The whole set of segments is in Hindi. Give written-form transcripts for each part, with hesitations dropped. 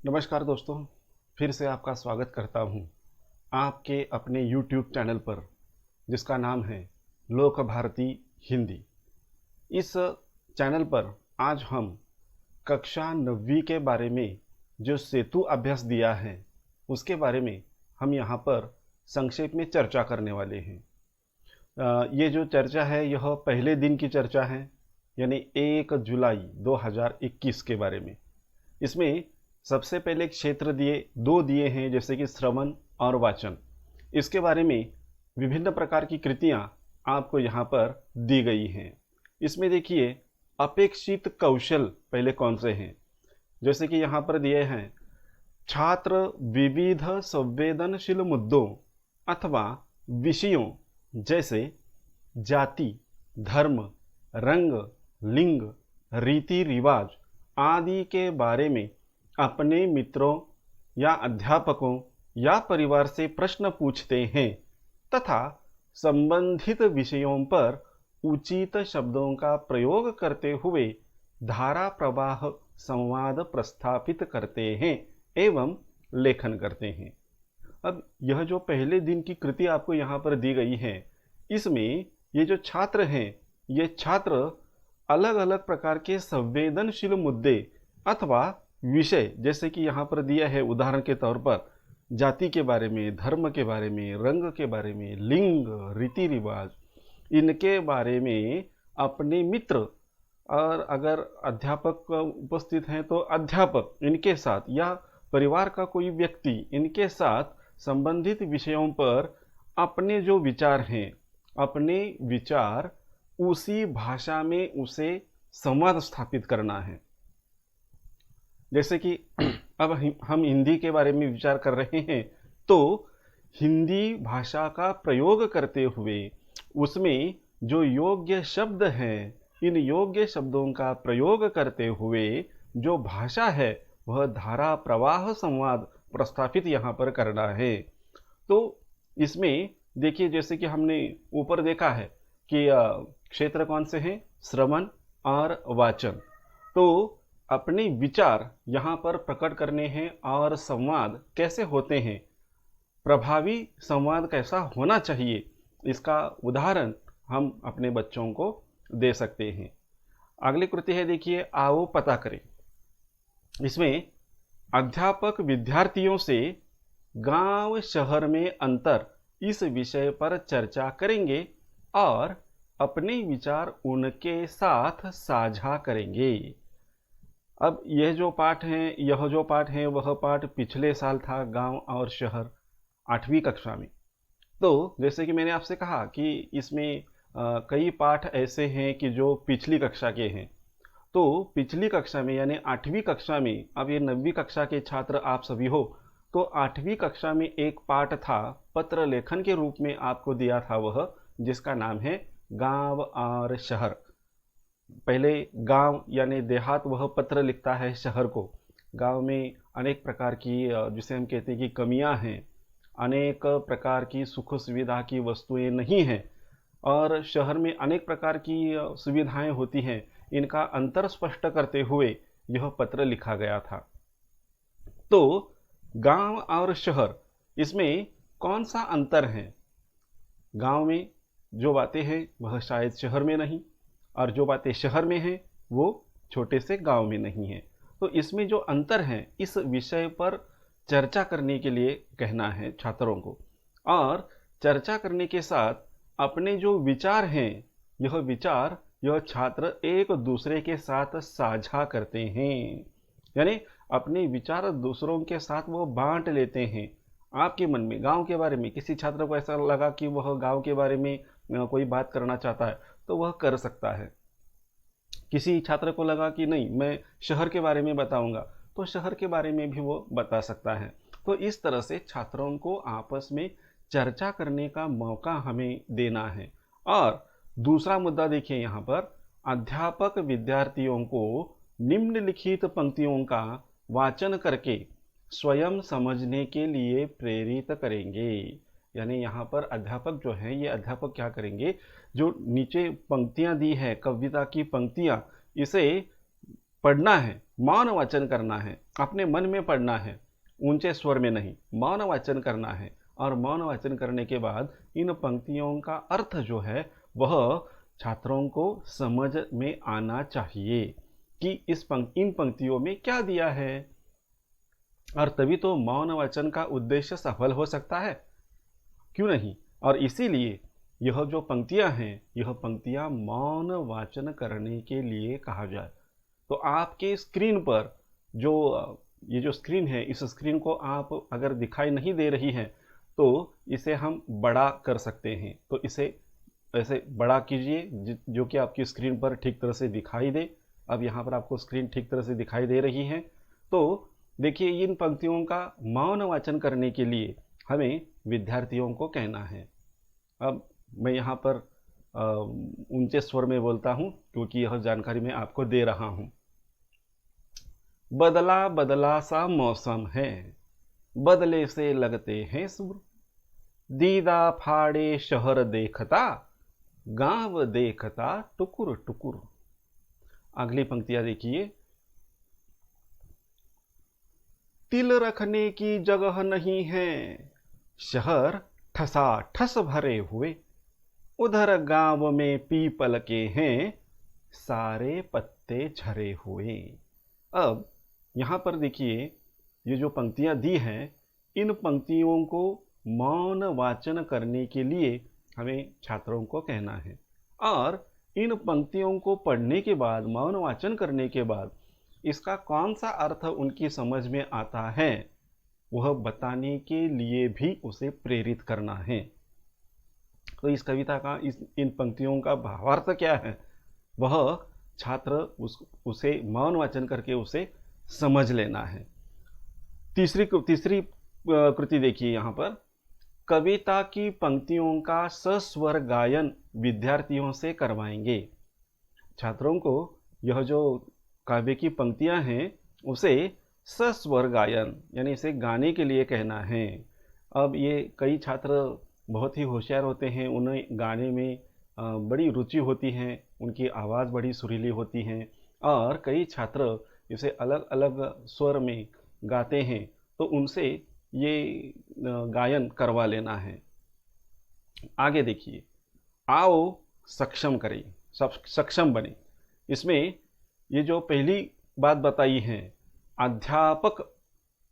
नमस्कार दोस्तों, फिर से आपका स्वागत करता हूँ आपके अपने YouTube चैनल पर, जिसका नाम है लोक भारती हिंदी। इस चैनल पर आज हम कक्षा 9वीं के बारे में जो सेतु अभ्यास दिया है उसके बारे में हम यहाँ पर संक्षेप में चर्चा करने वाले हैं। ये जो चर्चा है यह पहले दिन की चर्चा है, यानी 1 जुलाई 2021 के बारे में। इसमें सबसे पहले क्षेत्र दो दिए हैं, जैसे कि श्रवण और वाचन। इसके बारे में विभिन्न प्रकार की कृतियां आपको यहाँ पर दी गई हैं। इसमें देखिए अपेक्षित कौशल पहले कौन से हैं, जैसे कि यहाँ पर दिए हैं छात्र विविध संवेदनशील मुद्दों अथवा विषयों जैसे जाति, धर्म, रंग, लिंग, रीति रिवाज आदि के बारे में अपने मित्रों या अध्यापकों या परिवार से प्रश्न पूछते हैं तथा संबंधित विषयों पर उचित शब्दों का प्रयोग करते हुए धारा प्रवाह संवाद प्रस्थापित करते हैं एवं लेखन करते हैं। अब यह जो पहले दिन की कृति आपको यहाँ पर दी गई है, इसमें ये जो छात्र हैं, ये छात्र अलग अलग प्रकार के संवेदनशील मुद्दे अथवा विषय, जैसे कि यहाँ पर दिया है उदाहरण के तौर पर जाति के बारे में, धर्म के बारे में, रंग के बारे में, लिंग, रीति रिवाज, इनके बारे में अपने मित्र और अगर अध्यापक उपस्थित हैं तो अध्यापक इनके साथ या परिवार का कोई व्यक्ति इनके साथ संबंधित विषयों पर अपने जो विचार हैं, अपने विचार उसी भाषा में उसे संवाद स्थापित करना है। जैसे कि अब हम हिंदी के बारे में विचार कर रहे हैं, तो हिंदी भाषा का प्रयोग करते हुए उसमें जो योग्य शब्द हैं, इन योग्य शब्दों का प्रयोग करते हुए जो भाषा है वह धारा प्रवाह संवाद प्रस्थापित यहाँ पर करना है। तो इसमें देखिए, जैसे कि हमने ऊपर देखा है कि क्षेत्र कौन से हैं, श्रवण और वाचन। तो अपने विचार यहाँ पर प्रकट करने हैं और संवाद कैसे होते हैं, प्रभावी संवाद कैसा होना चाहिए, इसका उदाहरण हम अपने बच्चों को दे सकते हैं। अगली कृति है, देखिए आओ पता करें। इसमें अध्यापक विद्यार्थियों से गांव शहर में अंतर इस विषय पर चर्चा करेंगे और अपने विचार उनके साथ साझा करेंगे। अब यह जो पाठ है वह पाठ पिछले साल था, गांव और शहर, 8वीं कक्षा में। तो जैसे कि मैंने आपसे कहा कि इसमें कई पाठ ऐसे हैं कि जो पिछली कक्षा के हैं। तो पिछली कक्षा में यानी 8वीं कक्षा में, अब ये 9वीं कक्षा के छात्र आप सभी हो, तो 8वीं कक्षा में एक पाठ था पत्र लेखन के रूप में आपको दिया था, वह जिसका नाम है गांव और शहर। पहले गांव यानी देहात वह पत्र लिखता है शहर को। गांव में अनेक प्रकार की जिसे हम कहते हैं कि कमियां हैं, अनेक प्रकार की सुख सुविधा की वस्तुएं नहीं हैं, और शहर में अनेक प्रकार की सुविधाएं होती हैं। इनका अंतर स्पष्ट करते हुए यह पत्र लिखा गया था। तो गांव और शहर, इसमें कौन सा अंतर है? गांव में जो बातें हैं वह शायद शहर में नहीं, और जो बातें शहर में हैं वो छोटे से गांव में नहीं है। तो इसमें जो अंतर है, इस विषय पर चर्चा करने के लिए कहना है छात्रों को, और चर्चा करने के साथ अपने जो विचार हैं, यह छात्र एक दूसरे के साथ साझा करते हैं, यानी अपने विचार दूसरों के साथ वो बांट लेते हैं। आपके मन में गांव के बारे में, किसी छात्र को ऐसा लगा कि वह गांव के बारे में कोई बात करना चाहता है तो वह कर सकता है। किसी छात्र को लगा कि नहीं, मैं शहर के बारे में बताऊंगा, तो शहर के बारे में भी वो बता सकता है। तो इस तरह से छात्रों को आपस में चर्चा करने का मौका हमें देना है। और दूसरा मुद्दा देखिए यहाँ पर, अध्यापक विद्यार्थियों को निम्नलिखित पंक्तियों का वाचन करके स्वयं समझने के लिए प्रेरित करेंगे। यानी यहाँ पर अध्यापक जो हैं, ये अध्यापक क्या करेंगे, जो नीचे पंक्तियाँ दी है, कविता की पंक्तियाँ, इसे पढ़ना है, मौन वाचन करना है, अपने मन में पढ़ना है, ऊंचे स्वर में नहीं, मौन वाचन करना है। और मौन वाचन करने के बाद इन पंक्तियों का अर्थ जो है वह छात्रों को समझ में आना चाहिए कि इन पंक्तियों में क्या दिया है, और तभी तो मौन वाचन का उद्देश्य सफल हो सकता है, क्यों नहीं। और इसीलिए यह जो पंक्तियां हैं, यह पंक्तियां मौन वाचन करने के लिए कहा जाए। तो आपके स्क्रीन पर जो ये जो स्क्रीन है, इस स्क्रीन को आप अगर दिखाई नहीं दे रही है तो इसे हम बड़ा कर सकते हैं। तो इसे ऐसे बड़ा कीजिए जो कि आपकी स्क्रीन पर ठीक तरह से दिखाई दे। अब यहाँ पर आपको स्क्रीन ठीक तरह से दिखाई दे रही है। तो देखिए, इन पंक्तियों का मौन वाचन करने के लिए हमें विद्यार्थियों को कहना है। अब मैं यहाँ पर ऊंचे स्वर में बोलता हूँ क्योंकि यह जानकारी मैं आपको दे रहा हूँ। बदला बदला सा मौसम है, बदले से लगते हैं सुर, दीदा फाड़े शहर देखता, गांव देखता टुकुर टुकुर। अगली पंक्तियां देखिए। तिल रखने की जगह नहीं है, शहर ठसा ठस भरे हुए, उधर गांव में पीपल के हैं, सारे पत्ते झरे हुए। अब यहाँ पर देखिए, ये जो पंक्तियां दी हैं, इन पंक्तियों को मौन वाचन करने के लिए हमें छात्रों को कहना है। और इन पंक्तियों को पढ़ने के बाद, मौन वाचन करने के बाद इसका कौन सा अर्थ उनकी समझ में आता है, वह बताने के लिए भी उसे प्रेरित करना है। तो इस कविता का इन पंक्तियों का भावार्थ क्या है, वह छात्र उसे मौन वाचन करके उसे समझ लेना है। तीसरी कृति देखिए यहाँ पर। कविता की पंक्तियों का सस्वर गायन विद्यार्थियों से करवाएंगे। छात्रों को यह जो काव्य की पंक्तियां हैं उसे सस्वर गायन यानी इसे गाने के लिए कहना है। अब ये कई छात्र बहुत ही होशियार होते हैं, उन्हें गाने में बड़ी रुचि होती है, उनकी आवाज़ बड़ी सुरीली होती है, और कई छात्र इसे अलग अलग स्वर में गाते हैं, तो उनसे ये गायन करवा लेना है। आगे देखिए, आओ सक्षम करें, सक्षम बने। इसमें ये जो पहली बात बताई है, अध्यापक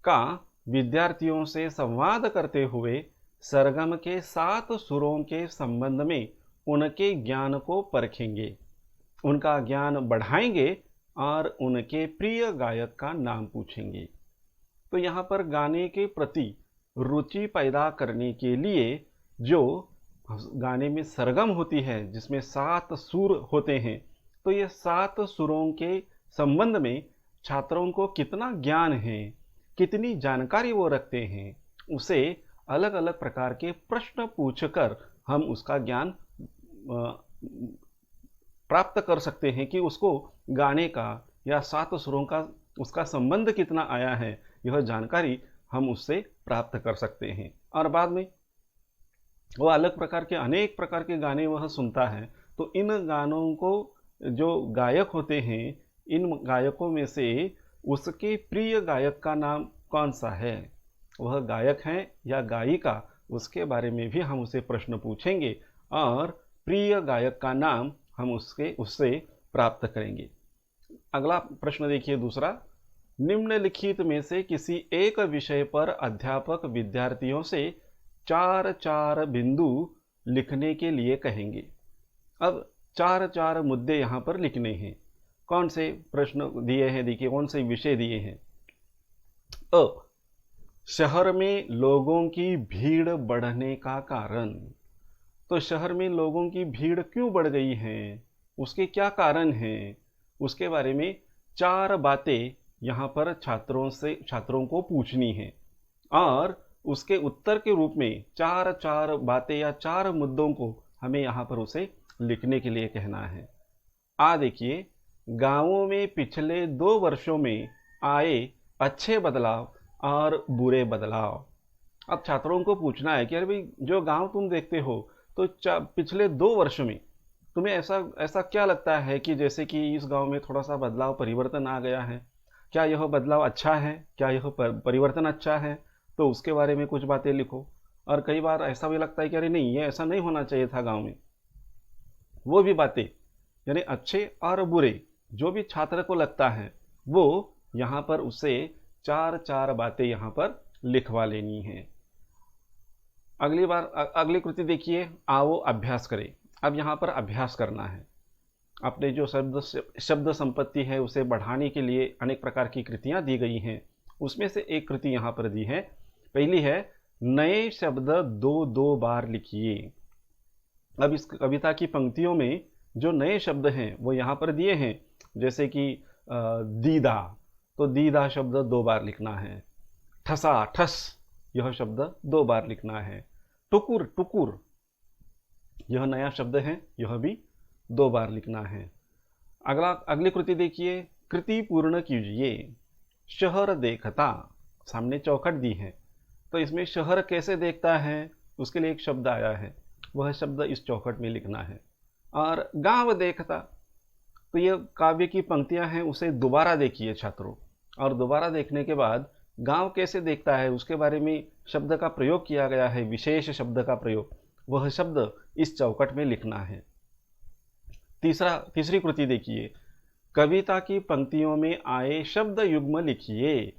का विद्यार्थियों से संवाद करते हुए सरगम के 7 सुरों के संबंध में उनके ज्ञान को परखेंगे, उनका ज्ञान बढ़ाएंगे और उनके प्रिय गायक का नाम पूछेंगे। तो यहाँ पर गाने के प्रति रुचि पैदा करने के लिए जो गाने में सरगम होती है, जिसमें 7 सुर होते हैं, तो ये 7 सुरों के संबंध में छात्रों को कितना ज्ञान है, कितनी जानकारी वो रखते हैं, उसे अलग अलग प्रकार के प्रश्न पूछकर हम उसका ज्ञान प्राप्त कर सकते हैं कि उसको गाने का या 7 सुरों का उसका संबंध कितना आया है, यह जानकारी हम उससे प्राप्त कर सकते हैं। और बाद में वो अलग प्रकार के अनेक प्रकार के गाने वह सुनता है, तो इन गानों को जो गायक होते हैं, इन गायकों में से उसके प्रिय गायक का नाम कौन सा है, वह गायक है या गायिका, उसके बारे में भी हम उसे प्रश्न पूछेंगे और प्रिय गायक का नाम हम उससे प्राप्त करेंगे। अगला प्रश्न देखिए, दूसरा। निम्नलिखित में से किसी एक विषय पर अध्यापक विद्यार्थियों से 4-4 बिंदु लिखने के लिए कहेंगे। अब 4-4 मुद्दे यहाँ पर लिखने हैं। कौन से प्रश्न दिए हैं, देखिए कौन से विषय दिए हैं। अ, शहर में लोगों की भीड़ बढ़ने का कारण। तो शहर में लोगों की भीड़ क्यों बढ़ गई है, उसके क्या कारण हैं, उसके बारे में 4 बातें यहाँ पर छात्रों को पूछनी है और उसके उत्तर के रूप में 4-4 बातें या 4 मुद्दों को हमें यहाँ पर उसे लिखने के लिए कहना है। देखिए, गांवों में पिछले 2 वर्षों में आए अच्छे बदलाव और बुरे बदलाव। अब छात्रों को पूछना है कि अरे भाई, जो गांव तुम देखते हो तो पिछले 2 वर्ष में तुम्हें ऐसा ऐसा क्या लगता है कि जैसे कि इस गांव में थोड़ा सा बदलाव परिवर्तन आ गया है? क्या यह बदलाव अच्छा है? क्या यह परिवर्तन अच्छा है? तो उसके बारे में कुछ बातें लिखो। और कई बार ऐसा भी लगता है कि अरे नहीं, ये ऐसा नहीं होना चाहिए था गांव में, वो भी बातें, यानी अच्छे और बुरे जो भी छात्र को लगता है वो यहाँ पर उसे चार चार बातें यहाँ पर लिखवा लेनी है। अगली कृति देखिए, आओ अभ्यास करें। अब यहाँ पर अभ्यास करना है। अपने जो शब्द संपत्ति है उसे बढ़ाने के लिए अनेक प्रकार की कृतियां दी गई हैं। उसमें से एक कृति यहाँ पर दी है। पहली है, नए शब्द दो दो बार लिखिए। अब इस कविता की पंक्तियों में जो नए शब्द हैं वो यहाँ पर दिए हैं, जैसे कि दीदा, तो दीदा शब्द दो बार लिखना है। ठसा, ठस, यह शब्द दो बार लिखना है। टुकुर, टुकुर, यह नया शब्द है, यह भी दो बार लिखना है। अगली कृति देखिए, कृति पूर्ण कीजिए। शहर देखता, सामने चौखट दी है, तो इसमें शहर कैसे देखता है उसके लिए एक शब्द आया है, वह शब्द इस चौखट में लिखना है। और गांव देखता, तो ये काव्य की पंक्तियां हैं, उसे दोबारा देखिए छात्रों, और दोबारा देखने के बाद गांव कैसे देखता है उसके बारे में शब्द का प्रयोग किया गया है, विशेष शब्द का प्रयोग, वह शब्द इस चौखट में लिखना है। तीसरी कृति देखिए, कविता की पंक्तियों में आए शब्द युग्म लिखिए।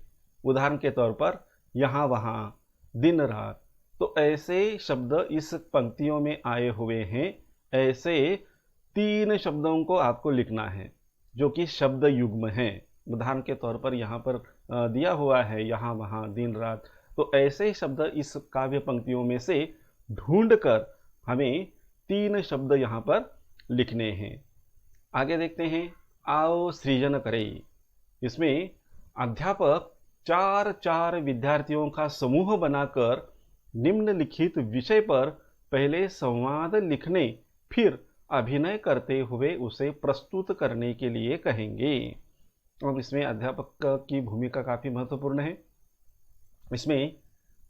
उदाहरण के तौर पर यहाँ वहाँ, दिन रात, तो ऐसे शब्द इस पंक्तियों में आए हुए हैं, ऐसे 3 शब्दों को आपको लिखना है जो कि शब्द युग्म हैं। उदाहरण के तौर पर यहाँ पर दिया हुआ है यहाँ वहाँ, दिन रात, तो ऐसे शब्द इस काव्य पंक्तियों में से ढूंढकर हमें 3 शब्द यहाँ पर लिखने हैं। आगे देखते हैं, आओ सृजन करें। इसमें अध्यापक 4 विद्यार्थियों का समूह बनाकर निम्नलिखित विषय पर पहले संवाद लिखने, फिर अभिनय करते हुए उसे प्रस्तुत करने के लिए कहेंगे। अब इसमें अध्यापक की भूमिका काफ़ी महत्वपूर्ण है। इसमें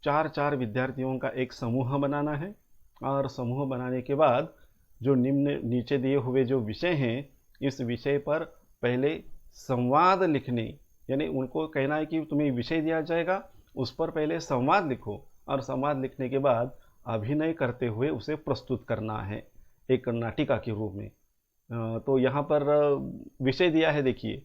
4 विद्यार्थियों का एक समूह बनाना है, और समूह बनाने के बाद जो नीचे दिए हुए जो विषय हैं, इस विषय पर पहले संवाद लिखने, यानी उनको कहना है कि तुम्हें विषय दिया जाएगा, उस पर पहले संवाद लिखो, और संवाद लिखने के बाद अभिनय करते हुए उसे प्रस्तुत करना है एक नाटिका के रूप में। तो यहाँ पर विषय दिया है, देखिए,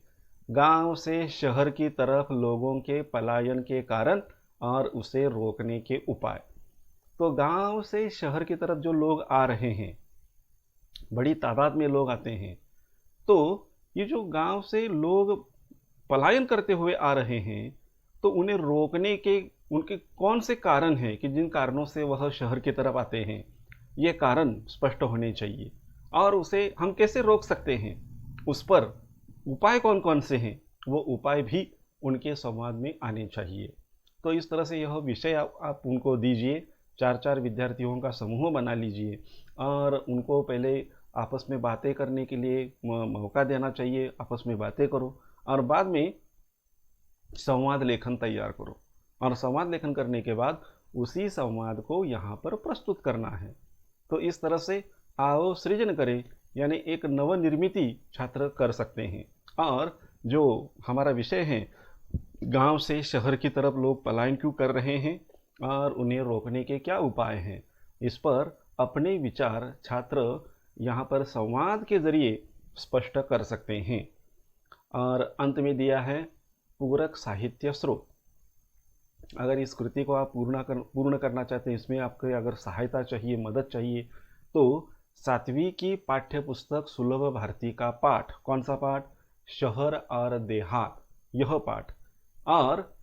गांव से शहर की तरफ लोगों के पलायन के कारण और उसे रोकने के उपाय। तो गांव से शहर की तरफ जो लोग आ रहे हैं, बड़ी तादाद में लोग आते हैं, तो ये जो गांव से लोग पलायन करते हुए आ रहे हैं, तो उन्हें रोकने के उनके कौन से कारण हैं कि जिन कारणों से वह शहर की तरफ आते हैं, ये कारण स्पष्ट होने चाहिए, और उसे हम कैसे रोक सकते हैं, उस पर उपाय कौन कौन से हैं, वो उपाय भी उनके संवाद में आने चाहिए। तो इस तरह से यह विषय आप उनको दीजिए, 4 विद्यार्थियों का समूह बना लीजिए, और उनको पहले आपस में बातें करने के लिए मौका देना चाहिए, आपस में बातें करो, और बाद में संवाद लेखन तैयार करो, और संवाद लेखन करने के बाद उसी संवाद को यहाँ पर प्रस्तुत करना है। तो इस तरह से आओ सृजन करें, यानी एक नवनिर्मिति छात्र कर सकते हैं। और जो हमारा विषय है, गांव से शहर की तरफ लोग पलायन क्यों कर रहे हैं और उन्हें रोकने के क्या उपाय हैं, इस पर अपने विचार छात्र यहाँ पर संवाद के जरिए स्पष्ट कर सकते हैं। और अंत में दिया है पूरक साहित्य स्रोत। अगर इस कृति को आप पूर्ण करना चाहते हैं, इसमें आपको अगर सहायता चाहिए, मदद चाहिए, तो 7वीं की पाठ्य पुस्तक सुलभ भारती का पाठ, कौन सा पाठ, शहर और देहात, यह पाठ, और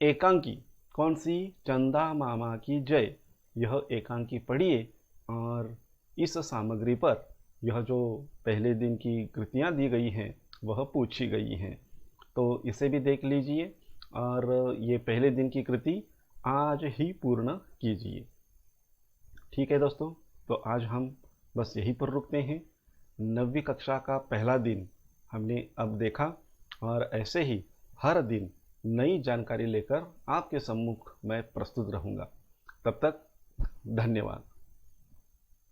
एकांकी कौन सी, चंदा मामा की जय, यह एकांकी पढ़िए। और इस सामग्री पर यह जो पहले दिन की कृतियां दी गई हैं वह पूछी गई हैं, तो इसे भी देख लीजिए, और ये पहले दिन की कृति आज ही पूर्ण कीजिए। ठीक है दोस्तों, तो आज हम बस यहीं पर रुकते हैं। 9वीं कक्षा का पहला दिन हमने अब देखा, और ऐसे ही हर दिन नई जानकारी लेकर आपके सम्मुख मैं प्रस्तुत रहूँगा। तब तक धन्यवाद।